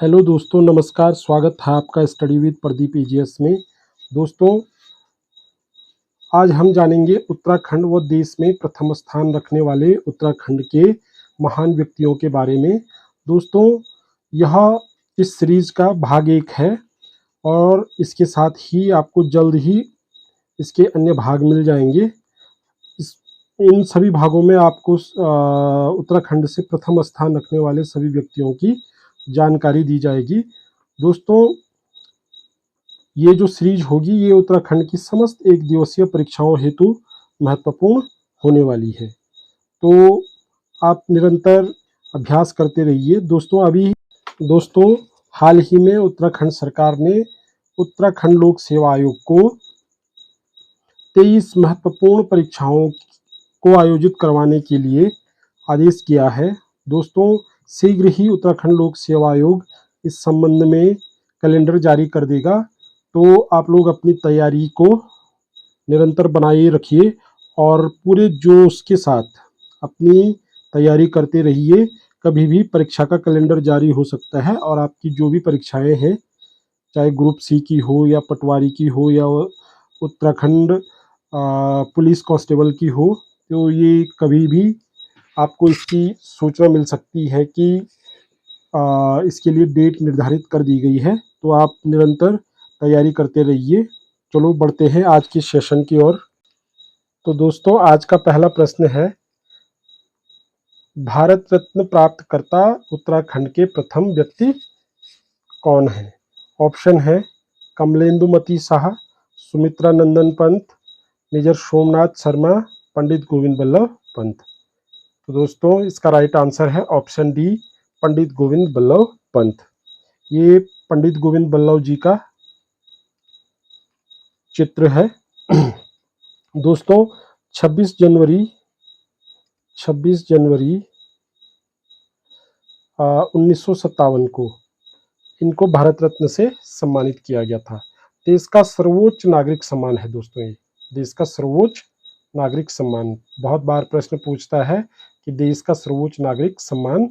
Hello दोस्तों, नमस्कार। स्वागत है आपका स्टडी विद प्रदीप ईजीएस में। दोस्तों, आज हम जानेंगे उत्तराखंड व देश में प्रथम स्थान रखने वाले उत्तराखंड के महान व्यक्तियों के बारे में। दोस्तों, यह इस सीरीज का भाग 1 है और इसके साथ ही आपको जल्द ही इसके अन्य भाग मिल जाएंगे। इन सभी भागों में आपको उत्तराखंड से प्रथम स्थान रखने वाले सभी व्यक्तियों की जानकारी दी जाएगी। दोस्तों, ये जो सीरीज होगी ये उत्तराखंड की समस्त एक दिवसीय परीक्षाओं हेतु महत्वपूर्ण होने वाली है, तो आप निरंतर अभ्यास करते रहिए। दोस्तों, हाल ही में उत्तराखंड सरकार ने उत्तराखंड लोक सेवा आयोग को 23 महत्वपूर्ण परीक्षाओं को आयोजित करवाने के लिए आदेश किया है। दोस्तों, शीघ्र ही उत्तराखंड लोक सेवा आयोग इस संबंध में कैलेंडर जारी कर देगा, तो आप लोग अपनी तैयारी को निरंतर बनाए रखिए और पूरे जोश के साथ अपनी तैयारी करते रहिए। कभी भी परीक्षा का कैलेंडर जारी हो सकता है और आपकी जो भी परीक्षाएं हैं, चाहे ग्रुप सी की हो या पटवारी की हो या उत्तराखंड पुलिस कांस्टेबल की हो, तो ये कभी भी आपको इसकी सूचना मिल सकती है कि इसके लिए डेट निर्धारित कर दी गई है, तो आप निरंतर तैयारी करते रहिए। चलो बढ़ते हैं आज के सेशन की ओर। तो दोस्तों, आज का पहला प्रश्न है, भारत रत्न प्राप्तकर्ता उत्तराखंड के प्रथम व्यक्ति कौन है? ऑप्शन है कमलेंदुमती शाह, सुमित्रा नंदन पंत, मेजर सोमनाथ शर्मा, पंडित गोविंद बल्लभ पंत। तो दोस्तों, इसका राइट आंसर है ऑप्शन डी, पंडित गोविंद बल्लभ पंत। ये पंडित गोविंद बल्लभ जी का चित्र है। दोस्तों, 26 जनवरी 1957 को इनको भारत रत्न से सम्मानित किया गया था। देश का सर्वोच्च नागरिक सम्मान है दोस्तों, ये देश का सर्वोच्च नागरिक सम्मान। बहुत बार प्रश्न पूछता है कि देश का सर्वोच्च नागरिक सम्मान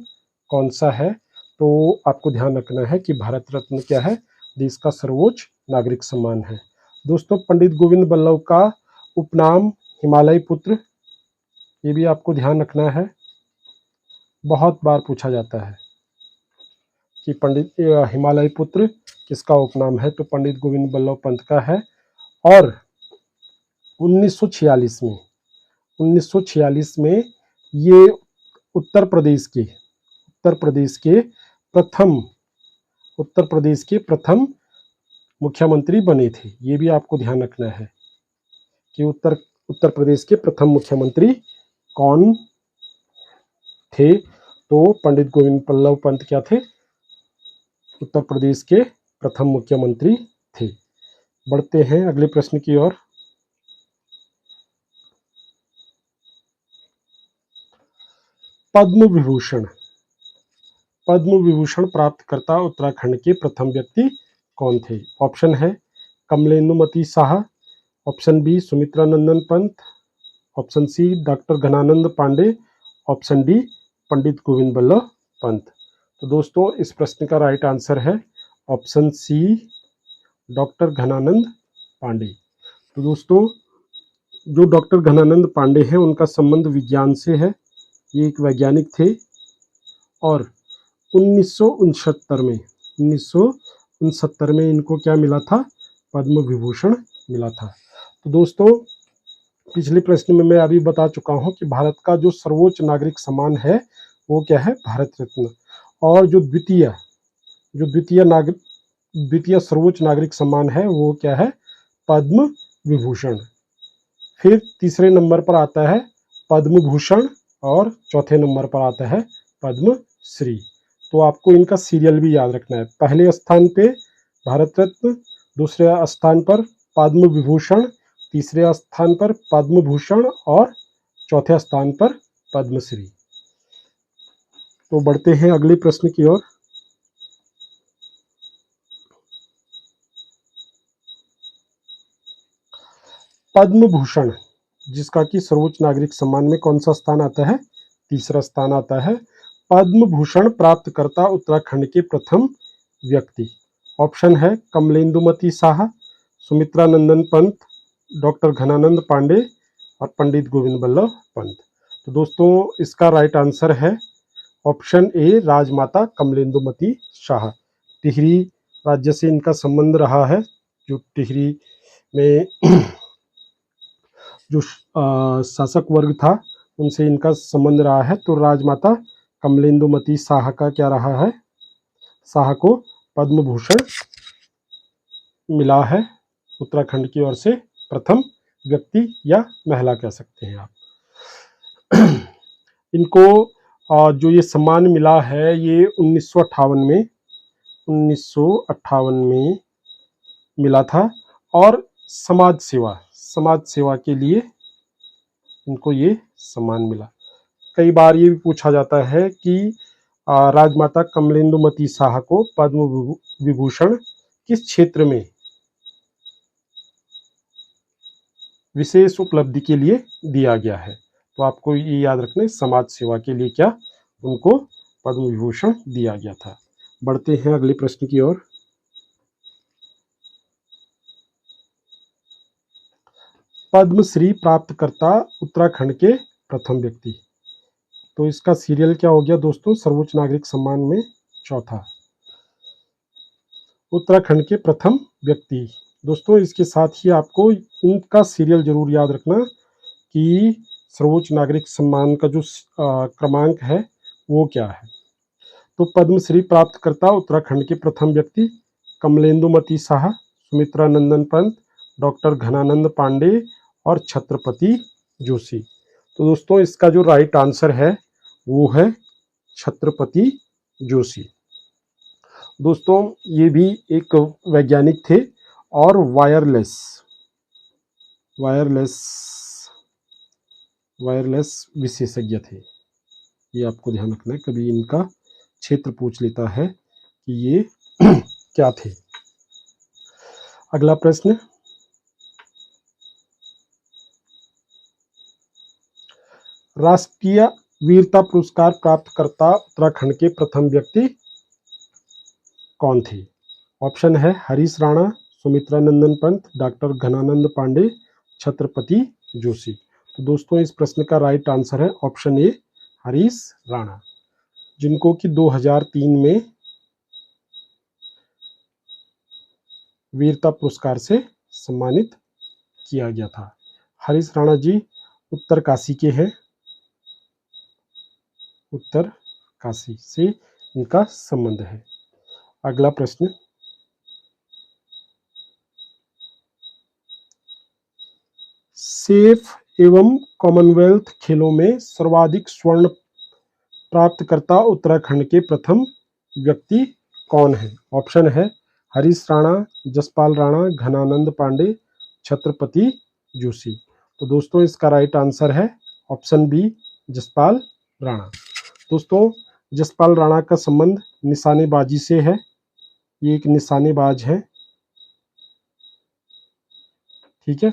कौन सा है, तो आपको ध्यान रखना है कि भारत रत्न क्या है, देश का सर्वोच्च नागरिक सम्मान है। दोस्तों, पंडित गोविंद बल्लभ का उपनाम हिमालय पुत्र, ये भी आपको ध्यान रखना है। बहुत बार पूछा जाता है कि पंडित हिमालय पुत्र किसका उपनाम है, तो पंडित गोविंद बल्लभ पंत का है। और 1946 में ये उत्तर प्रदेश के प्रथम मुख्यमंत्री बने थे। ये भी आपको ध्यान रखना है कि उत्तर प्रदेश के प्रथम मुख्यमंत्री कौन थे, तो पंडित गोविंद बल्लभ पंत क्या थे, उत्तर प्रदेश के प्रथम मुख्यमंत्री थे। बढ़ते हैं अगले प्रश्न की ओर। पद्म विभूषण प्राप्तकर्ता उत्तराखंड के प्रथम व्यक्ति कौन थे? ऑप्शन है Kamalendumati Shah, option B Sumitra Nandan Pant, option C doctor Ghanananda Pande, option D Pandit Govind Ballabh Pant. तो दोस्तों, इस प्रश्न का राइट आंसर है option C, doctor Ghanananda Pande. तो दोस्तों, जो डॉक्टर घनानंद पांडे हैं उनका संबंध विज्ञान से है। ये एक वैज्ञानिक थे और 1969 में इनको क्या मिला था, पद्म विभूषण मिला था। तो दोस्तों, पिछले प्रश्न में मैं अभी बता चुका हूं कि भारत का जो सर्वोच्च नागरिक सम्मान है वो क्या है, भारत रत्न। और जो द्वितीय सर्वोच्च नागरिक सम्मान है वो क्या है, पद्म विभूषण। फिर तीसरे नंबर पर आता है पद्म भूषण और चौथे नंबर पर आता है पद्म श्री। तो आपको इनका सीरियल भी याद रखना है। पहले स्थान पे भारत रत्न, दूसरे स्थान पर पद्म विभूषण, तीसरे स्थान पर पद्म भूषण और चौथे स्थान पर पद्मश्री। तो बढ़ते हैं अगले प्रश्न की ओर। पद्म भूषण, जिसका कि सर्वोच्च नागरिक सम्मान में कौन सा स्थान आता है, तीसरा स्थान आता है। पद्म भूषण प्राप्तकर्ता उत्तराखंड के प्रथम व्यक्ति। ऑप्शन है कमलेंदुमती साहा, सुमित्रा नंदन पंत, डॉक्टर घनानंद पांडे और पंडित गोविंद बल्लभ पंत। तो दोस्तों इसका राइट आंसर है ऑप्शन ए, राजमाता कमलेंदुमती शाह। टिहरी राज्य से इनका संबंध रहा है। जो टिहरी में जो शासक वर्ग था उनसे इनका संबंध रहा है। तो राजमाता कमलेंदुमती शाह का क्या रहा है, शाह को पद्म भूषण मिला है उत्तराखंड की ओर से, प्रथम व्यक्ति या महिला कह सकते हैं आप। इनको जो ये सम्मान मिला है ये 1958 में मिला था और समाज सेवा के लिए इनको ये सम्मान मिला। कई बार ये भी पूछा जाता है कि राजमाता कमलेंदुमती शाह को पद्म विभूषण किस क्षेत्र में विशेष उपलब्धि के लिए दिया गया है। तो आपको ये याद रखना है, समाज सेवा के लिए क्या उनको पद्म विभूषण दिया गया था। बढ़ते हैं अगले प्रश्न की ओर। पद्मश्री प्राप्तकर्ता उत्तराखंड के प्रथम व्यक्ति। तो इसका सीरियल क्या हो गया दोस्तों, सर्वोच्च नागरिक सम्मान में चौथा, उत्तराखंड के प्रथम व्यक्ति। दोस्तों इसके साथ ही आपको इनका सीरियल जरूर याद रखना कि सर्वोच्च नागरिक सम्मान का जो क्रमांक है वो क्या है। तो पद्मश्री प्राप्तकर्ता उत्तराखंड के प्रथम व्यक्ति कमलेंदुमती शाह, सुमित्रा नंदन पंत, डॉक्टर घनानंद पांडे और छत्रपति जोशी। तो दोस्तों इसका जो राइट आंसर है वो है छत्रपति जोशी। दोस्तों ये भी एक वैज्ञानिक थे और वायरलेस विशेषज्ञ थे। ये आपको ध्यान रखना है, कभी इनका क्षेत्र पूछ लेता है कि ये क्या थे। अगला प्रश्न, राष्ट्रीय वीरता पुरस्कार प्राप्तकर्ता उत्तराखंड के प्रथम व्यक्ति कौन थे। ऑप्शन है हरीश राणा, सुमित्रा नंदन पंत, डॉक्टर घनानंद पांडे, छत्रपति जोशी। तो दोस्तों इस प्रश्न का राइट आंसर है ऑप्शन ए, हरीश राणा, जिनको कि 2003 में वीरता पुरस्कार से सम्मानित किया गया था। हरीश राणा जी उत्तर काशी के हैं, उत्तर काशी से इनका संबंध है। अगला प्रश्न, सेफ एवं कॉमनवेल्थ खेलों में सर्वाधिक स्वर्ण प्राप्तकर्ता उत्तराखंड के प्रथम व्यक्ति कौन है। ऑप्शन है हरीश राणा, जसपाल राणा, घनानंद पांडे, छत्रपति जोशी। तो दोस्तों इसका राइट आंसर है ऑप्शन बी, जसपाल राणा। दोस्तों जसपाल राणा का संबंध निशानेबाजी से है, ये एक निशानेबाज है, ठीक है।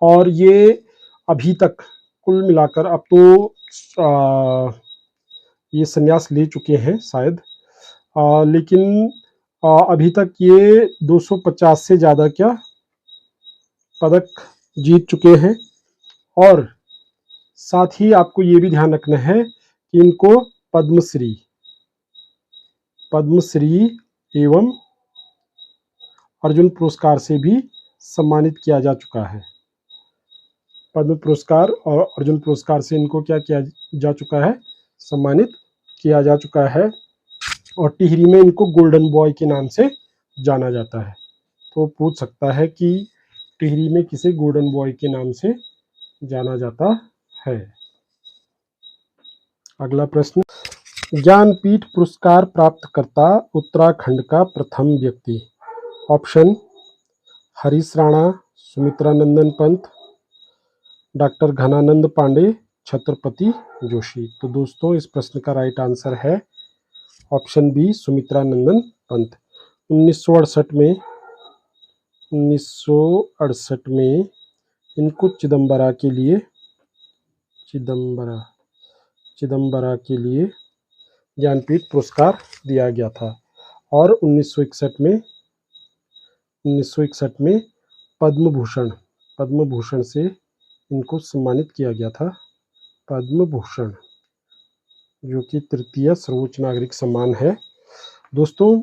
और ये अभी तक कुल मिलाकर, अब तो ये संन्यास ले चुके हैं शायद, लेकिन अभी तक ये 250 से ज़्यादा क्या पदक जीत चुके हैं। और साथ ही आपको ये भी ध्यान रखना है कि इनको पद्मश्री एवं अर्जुन पुरस्कार से भी सम्मानित किया जा चुका है। पद्म पुरस्कार और अर्जुन पुरस्कार से इनको क्या किया जा चुका है, सम्मानित किया जा चुका है। और टिहरी में इनको गोल्डन बॉय के नाम से जाना जाता है। तो पूछ सकता है कि टिहरी में किसे गोल्डन बॉय के नाम से जाना जाता है। अगला प्रश्न, ज्ञानपीठ पुरस्कार प्राप्तकर्ता उत्तराखंड का प्रथम व्यक्ति। Option Harish Rana, Sumitra Nandan Pant, doctor Ghanananda Pandey, Chhatrapati Joshi. तो दोस्तों इस प्रश्न का राइट आंसर है ऑप्शन बी, सुमित्रा नंदन पंत। 1968 में इनको चिदम्बरा के लिए ज्ञानपीठ पुरस्कार दिया गया था। और 1961 में पद्म भूषण से इनको सम्मानित किया गया था। पद्म भूषण, जो कि तृतीय सर्वोच्च नागरिक सम्मान है। दोस्तों,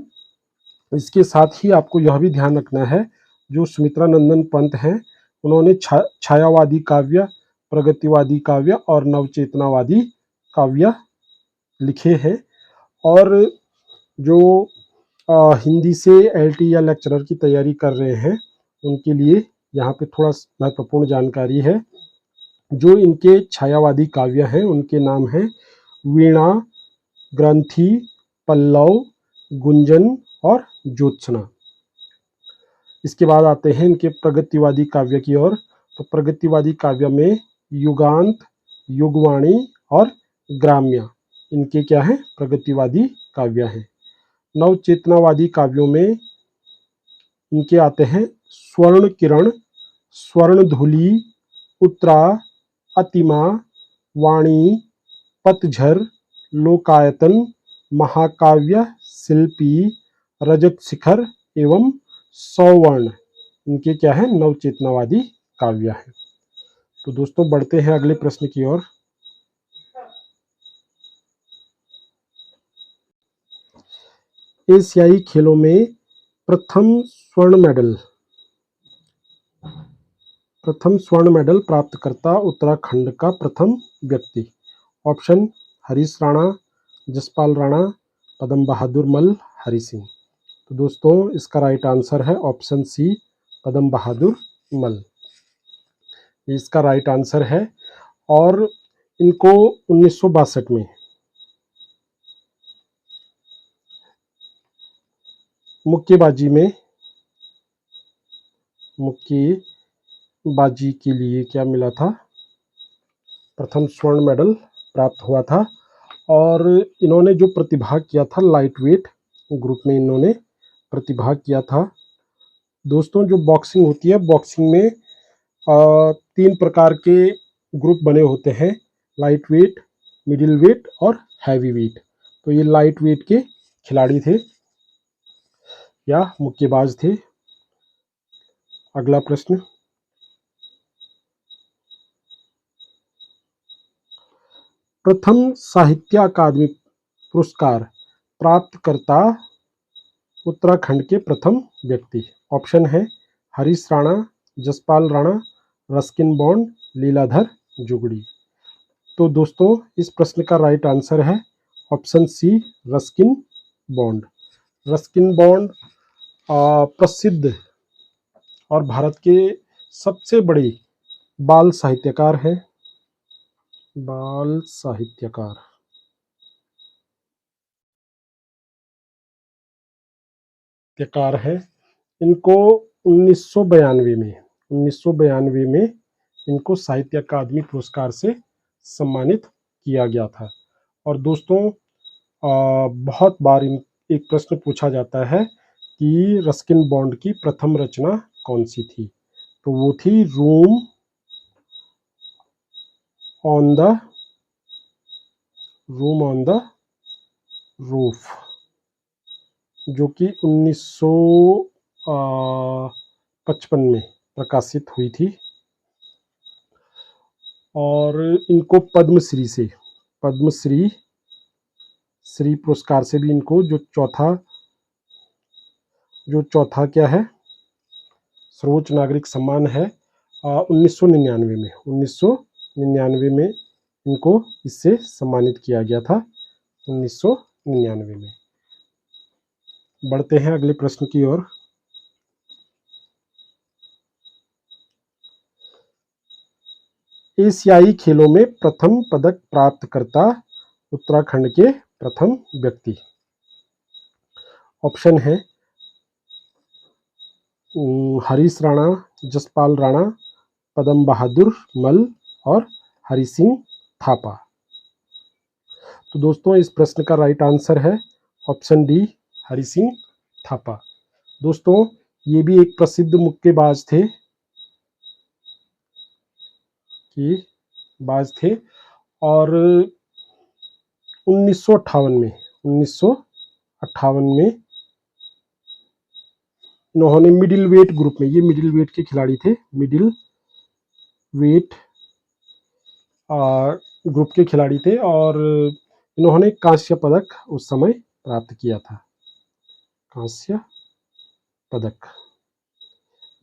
इसके साथ ही आपको यह भी ध्यान रखना है, जो सुमित्रा नंदन पंत हैं, उन्होंने छायावादी काव्य, प्रगतिवादी काव्य और नवचेतनावादी काव्य लिखे हैं। और जो हिंदी से एलटी या लेक्चरर की तैयारी कर रहे हैं, उनके लिए यहाँ पे थोड़ा महत्वपूर्ण जानकारी है। जो इनके छायावादी काव्य हैं, उनके नाम हैं वीणा, ग्रंथि, पल्लव, गुंजन और ज्योत्सना। इसके बाद आते हैं इनके प्रगतिवादी काव्य की ओर। तो प्रगतिवादी काव्य में युगांत, युगवाणी और ग्राम्य, इनके क्या है, प्रगतिवादी काव्य हैं। नवचेतनावादी काव्यों में इनके आते हैं स्वर्ण किरण, स्वर्ण धूलि, उत्तरा, अतिमा, वाणी, पतझर, लोकायतन, महाकाव्य, शिल्पी, रजत शिखर एवं सौवर्ण, इनके क्या है, नवचेतनावादी काव्य है। तो दोस्तों, बढ़ते हैं अगले प्रश्न की ओर। एशियाई खेलों में प्रथम स्वर्ण मेडल प्राप्तकर्ता उत्तराखंड का प्रथम व्यक्ति। ऑप्शन: हरीश राणा, जसपाल राणा, पदम बहादुर मल, हरि सिंह। तो दोस्तों, इसका राइट आंसर है ऑप्शन सी, पदम बहादुर मल। इसका राइट आंसर है। और इनको 1962 में मुक्केबाजी के लिए क्या मिला था, प्रथम स्वर्ण मेडल प्राप्त हुआ था। और इन्होंने जो प्रतिभाग किया था, लाइट वेट ग्रुप में इन्होंने प्रतिभाग किया था। दोस्तों, जो बॉक्सिंग होती है, बॉक्सिंग में 3 प्रकार के ग्रुप बने होते हैं: लाइट वेट, मिडिल वेट और हैवी वेट। तो ये लाइट वेट के खिलाड़ी थे या मुक्केबाज थे। अगला प्रश्न, प्रथम साहित्य अकादमी पुरस्कार प्राप्तकर्ता उत्तराखंड के प्रथम व्यक्ति। ऑप्शन है हरीश राणा, जसपाल राणा, रस्किन बॉन्ड, लीलाधर जुगड़ी। तो दोस्तों, इस प्रश्न का राइट आंसर है option C, Ruskin Bond. Ruskin Bond प्रसिद्ध और भारत के सबसे बड़े बाल साहित्यकार हैं। बाल साहित्यकार है। इनको 1992 में इनको साहित्य अकादमी पुरस्कार से सम्मानित किया गया था। और दोस्तों, बहुत बार एक प्रश्न पूछा जाता है कि रस्किन बॉन्ड की प्रथम रचना कौन सी थी। तो वो थी रूम ऑन द रूफ, जो कि 1955 में प्रकाशित हुई थी। और इनको पद्मश्री पुरस्कार से भी इनको जो चौथा क्या है, सर्वोच्च नागरिक सम्मान है, 1999 में इनको इससे सम्मानित किया गया था, 1999 में। बढ़ते हैं अगले प्रश्न की ओर। एशियाई खेलों में प्रथम पदक प्राप्तकर्ता उत्तराखंड के प्रथम व्यक्ति। ऑप्शन है हरीश राणा, जसपाल राणा, पदम बहादुर मल और हरि सिंह थापा। तो दोस्तों, इस प्रश्न का राइट आंसर है ऑप्शन डी, हरि सिंह थापा। दोस्तों, ये भी एक प्रसिद्ध मुक्केबाज थे और 1958 1958 में इन्होंने मिडिल वेट ग्रुप में, ये मिडिल वेट के खिलाड़ी थे, मिडिल वेट ग्रुप के खिलाड़ी थे, और इन्होंने कांस्य पदक उस समय प्राप्त किया था, कांस्य पदक।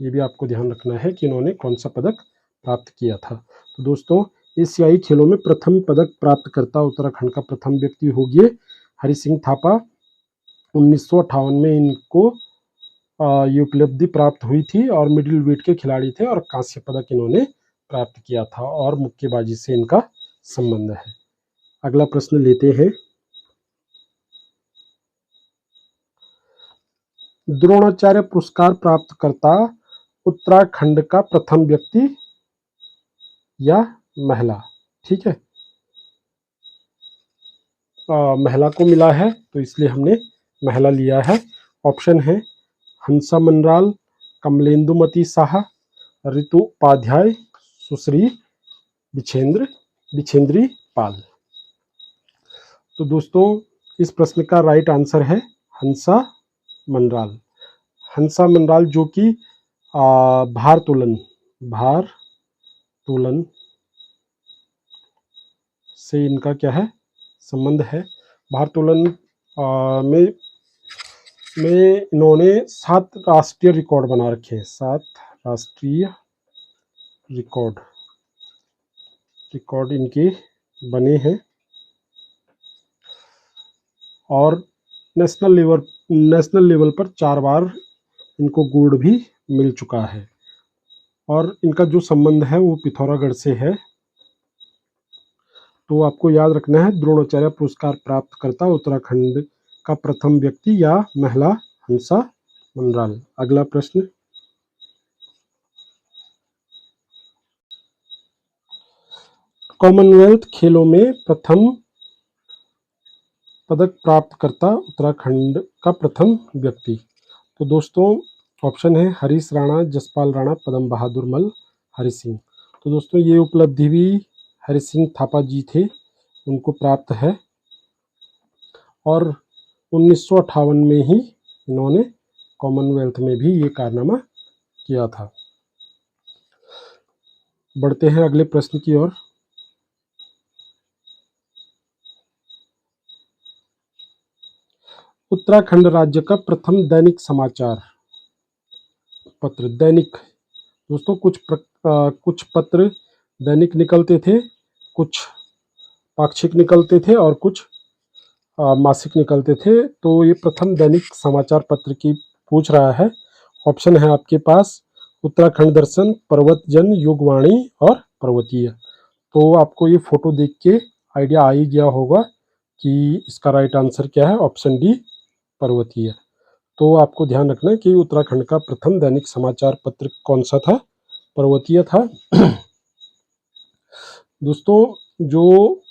ये भी आपको ध्यान रखना है कि इन्होंने कौन सा पदक प्राप्त किया था। तो दोस्तों, एशियाई खेलों में प्रथम पदक प्राप्त करता उत्तराखंड का प्रथम व्यक्ति हो गए हरि सिंह थापा। 1958 में इनको ये उपलब्धि प्राप्त हुई थी, और मिडिल वेट के खिलाड़ी थे, और कांस्य पदक इन्होंने प्राप्त किया था, और मुक्केबाजी से इनका संबंध है। अगला प्रश्न लेते हैं। द्रोणाचार्य पुरस्कार प्राप्त करता उत्तराखंड का प्रथम व्यक्ति या महिला? ठीक है, महिला को मिला है, तो इसलिए हमने महिला लिया है। ऑप्शन है हंसा मनराल, कमलेंदुमती साहा, ऋतु उपाध्याय, सुश्री बिछेंद्री पाल। तो दोस्तों, इस प्रश्न का राइट आंसर है हंसा मनराल। हंसा मनराल जो कि भार तोलन से इनका क्या है, संबंध है। भारोत्तोलन में इन्होंने 7 राष्ट्रीय रिकॉर्ड बना रखे हैं, 7 राष्ट्रीय रिकॉर्ड इनके बने हैं, और नेशनल लेवल पर 4 बार इनको गोल्ड भी मिल चुका है। और इनका जो संबंध है वो पिथौरागढ़ से है। तो आपको याद रखना है, द्रोणाचार्य पुरस्कार प्राप्त करता उत्तराखंड का प्रथम व्यक्ति या महिला हंसा मनराल। अगला प्रश्न, कॉमनवेल्थ खेलों में प्रथम पदक प्राप्त करता उत्तराखंड का प्रथम व्यक्ति। तो दोस्तों, ऑप्शन है हरीश राणा, जसपाल राणा, पदम बहादुर मल, हरि सिंह। तो दोस्तों, ये उपलब्धि भी हरि सिंह थापा जी थे, उनको प्राप्त है, और 1958 में ही इन्होंने कॉमनवेल्थ में भी ये कारनामा किया था। बढ़ते हैं अगले प्रश्न की ओर। उत्तराखंड राज्य का प्रथम दैनिक समाचार पत्र, दैनिक दोस्तों, कुछ पत्र दैनिक निकलते थे, कुछ पाक्षिक निकलते थे, और कुछ मासिक निकलते थे। तो ये प्रथम दैनिक समाचार पत्र की पूछ रहा है। ऑप्शन है आपके पास उत्तराखंड दर्शन, पर्वत जन, युगवाणी और पर्वतीय। तो आपको ये फोटो देख के आइडिया आ ही गया होगा कि इसका राइट आंसर क्या है, ऑप्शन डी पर्वतीय। तो आपको ध्यान रखना है कि उत्तराखंड का प्रथम दैनिक समाचार पत्र कौन सा था, पर्वतीय था। दोस्तों, जो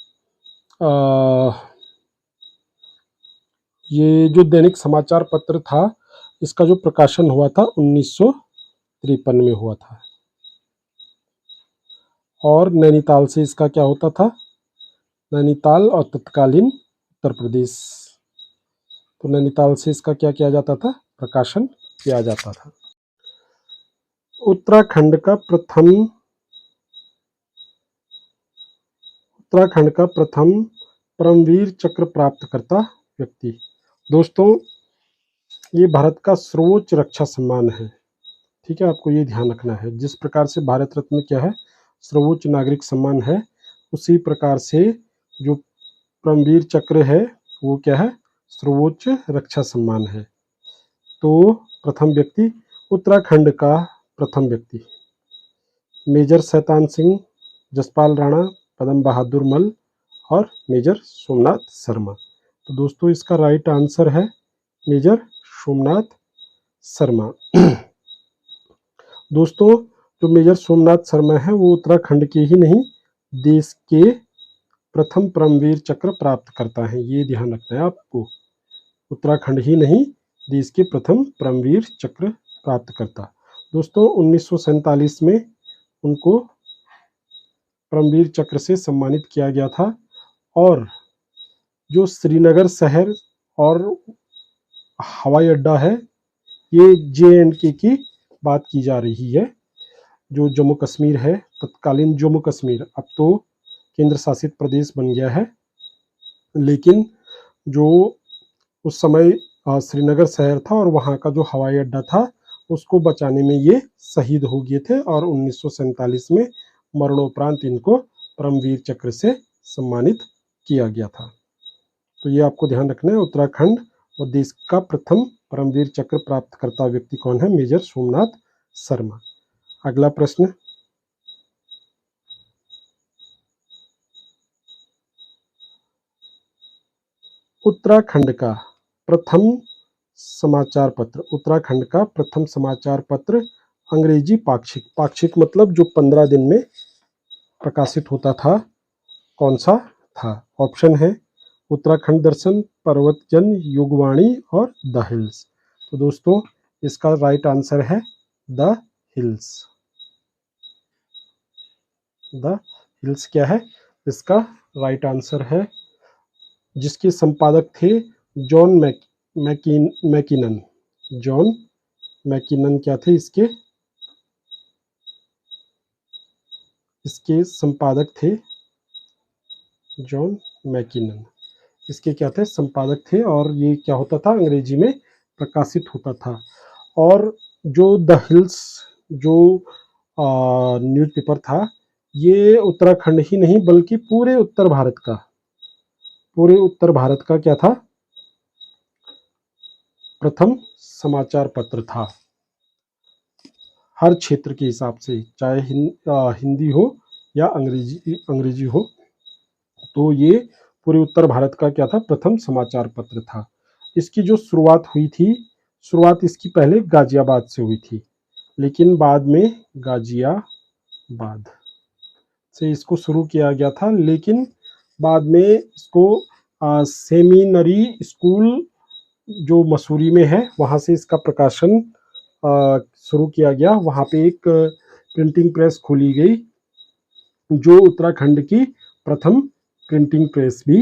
ये जो दैनिक समाचार पत्र था, इसका जो प्रकाशन हुआ था 1953 में हुआ था, और नैनीताल से इसका क्या होता था, नैनीताल और तत्कालीन उत्तर प्रदेश, तो नैनीताल से इसका क्या किया जाता था, प्रकाशन किया जाता था। उत्तराखंड का प्रथम परमवीर चक्र प्राप्त करता व्यक्ति। दोस्तों, ये भारत का सर्वोच्च रक्षा सम्मान है, ठीक है, आपको ये ध्यान रखना है। जिस प्रकार से भारत रत्न क्या है, सर्वोच्च नागरिक सम्मान है, उसी प्रकार से जो परमवीर चक्र है वो क्या है, सर्वोच्च रक्षा सम्मान है। तो प्रथम व्यक्ति, उत्तराखंड का प्रथम व्यक्ति मेजर शैतान सिंह, जसपाल राणा, पदम बहादुर मल और मेजर सोमनाथ शर्मा। तो दोस्तों, इसका राइट आंसर है मेजर सोमनाथ शर्मा। दोस्तों, जो मेजर सोमनाथ शर्मा है वो उत्तराखंड के ही नहीं, देश के प्रथम परमवीर चक्र प्राप्त करता है, ये ध्यान रखना है आपको। उत्तराखंड ही नहीं, देश के प्रथम परमवीर चक्र प्राप्त करता। दोस्तों, 1947 में उनको परमवीर चक्र से सम्मानित किया गया था, और जो श्रीनगर शहर और हवाई अड्डा है, ये JNK की बात की जा रही है। जो जम्मू कश्मीर है, तत्कालीन जम्मू कश्मीर अब तो केंद्र शासित प्रदेश बन गया है, लेकिन जो उस समय श्रीनगर शहर था और वहाँ का जो हवाई अड्डा था उसको बचाने में ये शहीद हो गए थे और 1947 में मरणोपरांत इनको परमवीर चक्र से सम्मानित किया गया था। तो ये आपको ध्यान रखना है। उत्तराखंड और देश का प्रथम परमवीर चक्र प्राप्त करता व्यक्ति कौन है? मेजर सोमनाथ शर्मा। अगला प्रश्न, उत्तराखंड का प्रथम समाचार पत्र, उत्तराखंड का प्रथम समाचार पत्र अंग्रेजी पाक्षिक, पाक्षिक मतलब जो 15 दिन में प्रकाशित होता था, कौन सा था? ऑप्शन है उत्तराखंड दर्शन, पर्वतजन, युगवाणी और द हिल्स। तो दोस्तों इसका राइट आंसर है द हिल्स। द हिल्स क्या है? इसका राइट आंसर है, जिसके संपादक थे जॉन मैकिनन। जॉन मैकिनन क्या थे? इसके संपादक थे जॉन मैकिनन। इसके क्या थे? संपादक थे, और ये क्या होता था? अंग्रेजी में प्रकाशित होता था। और जो द हिल्स जो न्यूज़पेपर था, ये उत्तराखंड ही नहीं बल्कि पूरे उत्तर भारत का क्या था? प्रथम समाचार पत्र था। हर क्षेत्र के हिसाब से, चाहे हिंदी हो या अंग्रेजी हो, तो ये पूरे उत्तर भारत का क्या था? प्रथम समाचार पत्र था। इसकी जो शुरुआत हुई थी, शुरुआत इसकी पहले गाजियाबाद से हुई थी, लेकिन बाद में गाजियाबाद से इसको शुरू किया गया था, लेकिन बाद में इसको सेमिनरी स्कूल जो मसूरी में है वहाँ से इसका प्रकाशन शुरू किया गया। वहाँ पे एक प्रिंटिंग प्रेस खोली गई, जो उत्तराखंड की प्रथम प्रिंटिंग प्रेस भी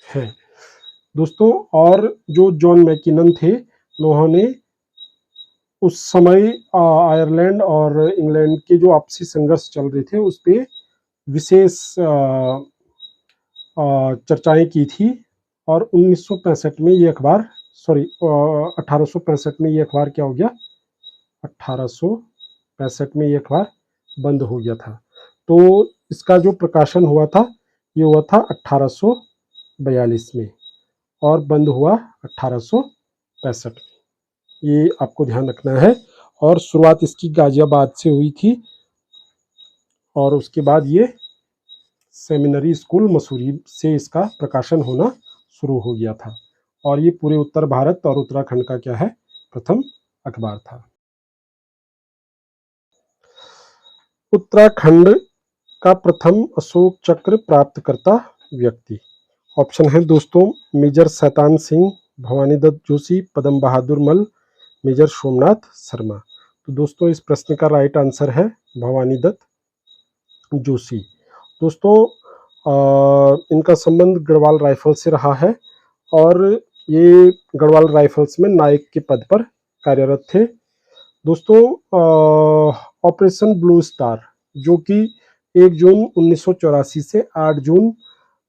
है दोस्तों। और जो जॉन मैकिनन थे, उन्होंने उस समय आयरलैंड और इंग्लैंड के जो आपसी संघर्ष चल रहे थे उस पर विशेष चर्चाएं की थी। और 1965 में ये अखबार, 1865 में ये अखबार क्या हो गया? 1865 में ये अखबार बंद हो गया था। तो इसका जो प्रकाशन हुआ था, ये हुआ था 1842 में और बंद हुआ 1865 में। ये आपको ध्यान रखना है। और शुरुआत इसकी गाजियाबाद से हुई थी, और उसके बाद ये सेमिनरी स्कूल मसूरी से इसका प्रकाशन होना शुरू हो गया था। और ये पूरे उत्तर भारत और उत्तराखंड का क्या है? प्रथम अखबार था। उत्तराखंड का प्रथम अशोक चक्र प्राप्त करता व्यक्ति। ऑप्शन है दोस्तों मेजर शैतान सिंह, भवानी दत्त जोशी, पद्म बहादुर मल, मेजर सोमनाथ शर्मा। तो दोस्तों इस प्रश्न का राइट आंसर है भवानी दत्त जोशी। दोस्तों इनका संबंध गढ़वाल राइफल से रहा है, और ये गढ़वाल राइफल्स में नायक के पद पर कार्यरत थे। दोस्तों ऑपरेशन ब्लू स्टार, जो कि 1 जून 1984 से 8 जून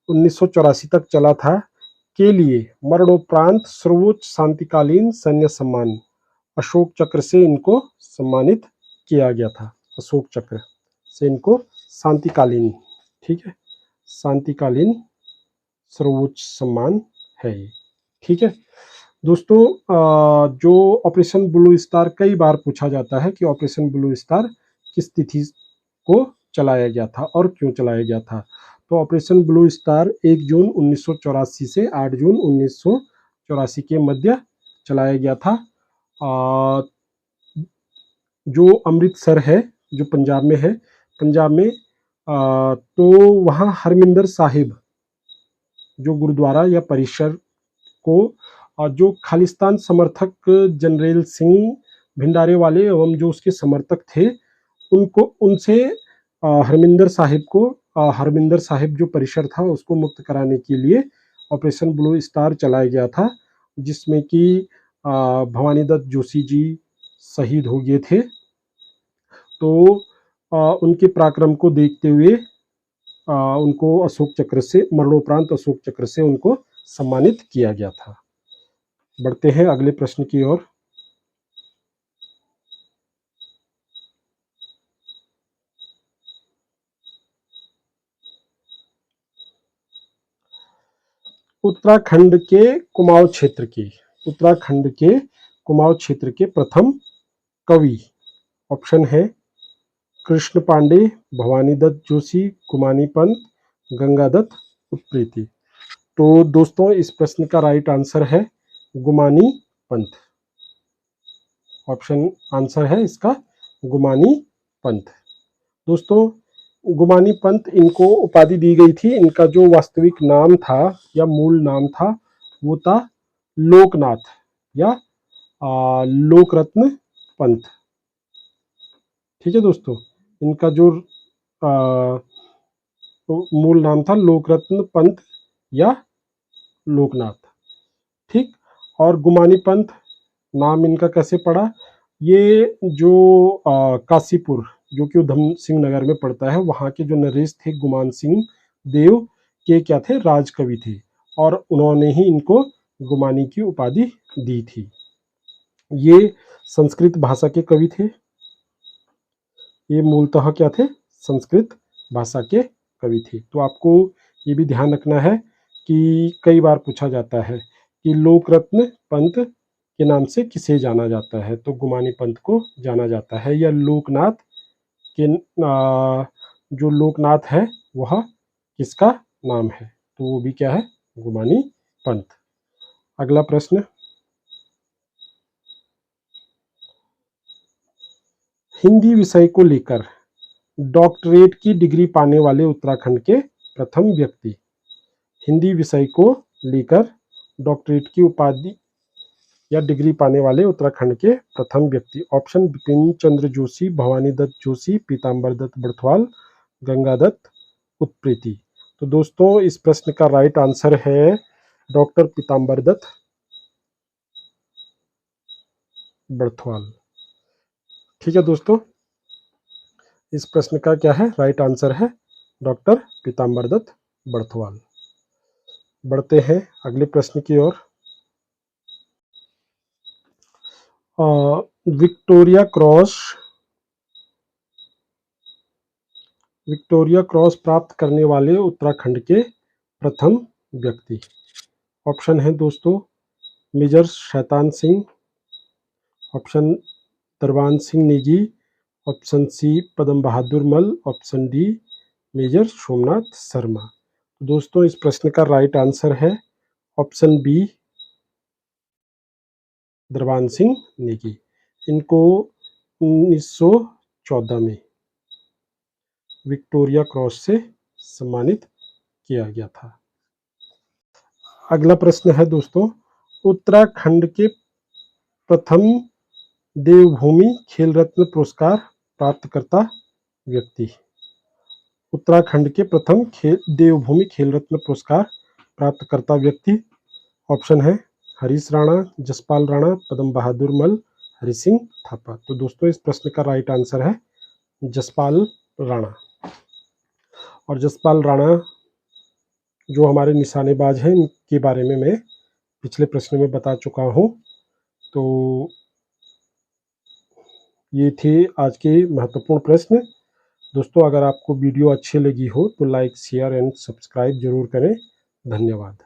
1984 तक चला था, के लिए मरणोपरांत सर्वोच्च शांतिकालीन सैन्य सम्मान अशोक चक्र से इनको सम्मानित किया गया था। अशोक चक्र से इनको शांतिकालीन, ठीक है, शांतिकालीन सर्वोच्च सम्मान है ये, ठीक है दोस्तों। जो ऑपरेशन ब्लू स्टार, कई बार पूछा जाता है कि ऑपरेशन ब्लू स्टार किस तिथि को चलाया गया था और क्यों चलाया गया था। तो ऑपरेशन ब्लू स्टार 1 जून 1984 से 8 जून 1984 के मध्य चलाया गया था। जो अमृतसर है, जो पंजाब में है, पंजाब में तो वहाँ हरमिंदर साहिब जो गुरुद्वारा या परिसर को जो खालिस्तान समर्थक जनरल सिंह भिंडारे वाले एवं जो उसके समर्थक थे, उनसे हरमिंदर साहिब जो परिसर था उसको मुक्त कराने के लिए ऑपरेशन ब्लू स्टार चलाया गया था, जिसमें कि भवानी दत्त जोशी जी शहीद हो गए थे। तो उनके पराक्रम को देखते हुए उनको अशोक चक्र से, मरणोपरांत अशोक चक्र से उनको सम्मानित किया गया था। बढ़ते हैं अगले प्रश्न की ओर। उत्तराखंड के कुमाऊं क्षेत्र के, उत्तराखंड के कुमाऊं क्षेत्र के प्रथम कवि, ऑप्शन है कृष्ण पांडे, भवानी दत्त जोशी, गुमानी पंत, गंगादत्त उप्रेती। तो दोस्तों इस प्रश्न का राइट आंसर है गुमानी पंत। ऑप्शन आंसर है इसका गुमानी पंत। दोस्तों गुमानी पंत इनको उपाधि दी गई थी। इनका जो वास्तविक नाम था या मूल नाम था वो था लोकनाथ या लोकरत्न पंत। ठीक है दोस्तों, इनका जो मूल नाम था लोकरत्न पंत या लोकनाथ। ठीक, और गुमानी पंत नाम इनका कैसे पड़ा? ये जो काशीपुर जो कि उधम सिंह नगर में पड़ता है, वहाँ के जो नरेश थे गुमान सिंह देव के क्या थे, राजकवि थे, और उन्होंने ही इनको गुमानी की उपाधि दी थी। ये संस्कृत भाषा के कवि थे। ये मूलतः क्या थे, संस्कृत भाषा के कवि थे। तो आपको ये भी ध्यान रखना है कि कई बार पूछा जाता है कि लोकरत्न पंत के नाम से किसे जाना जाता है, तो गुमानी पंत को जाना जाता है। या लोकनाथ के जो लोकनाथ है वह किसका नाम है, तो वो भी क्या है, गुमानी पंत। अगला प्रश्न, हिंदी विषय को लेकर डॉक्टरेट की डिग्री पाने वाले उत्तराखंड के प्रथम व्यक्ति। हिंदी विषय को लेकर डॉक्टरेट की उपाधि या डिग्री पाने वाले उत्तराखंड के प्रथम व्यक्ति। ऑप्शन बिपिन चंद्र जोशी, भवानी दत्त जोशी, पीताम्बर दत्त बड़थवाल, गंगादत्त उत्प्रेती। तो दोस्तों इस प्रश्न का राइट आंसर है डॉक्टर पीताम्बर दत्त बड़थवाल। ठीक है दोस्तों, इस प्रश्न का क्या है, राइट आंसर है डॉक्टर पीताम्बर दत्त बड़थवाल। बढ़ते हैं अगले प्रश्न की ओर। विक्टोरिया क्रॉस प्राप्त करने वाले उत्तराखंड के प्रथम व्यक्ति। ऑप्शन है दोस्तों major Shaitan Singh, option Darwan Singh Negi, option C Padam Bahadur Mal, option D major Somnath Sharma. दोस्तों इस प्रश्न का राइट आंसर है ऑप्शन बी दरबान सिंह नेगी। इनको 1914 में विक्टोरिया क्रॉस से सम्मानित किया गया था। अगला प्रश्न है दोस्तों, उत्तराखंड के प्रथम देवभूमि खेल रत्न पुरस्कार प्राप्तकर्ता व्यक्ति। उत्तराखंड के प्रथम देवभूमि खेल रत्न पुरस्कार प्राप्तकर्ता व्यक्ति। ऑप्शन है हरीश राणा, जसपाल राणा, पदम बहादुर मल, हरि सिंह थापा। तो दोस्तों इस प्रश्न का राइट आंसर है जसपाल राणा। और जसपाल राणा जो हमारे निशानेबाज हैं, इनके बारे में मैं पिछले प्रश्न में बता चुका हूँ। तो ये थे आज के महत्वपूर्ण प्रश्न। दोस्तों अगर आपको वीडियो अच्छी लगी हो तो लाइक, शेयर एंड सब्सक्राइब जरूर करें। धन्यवाद।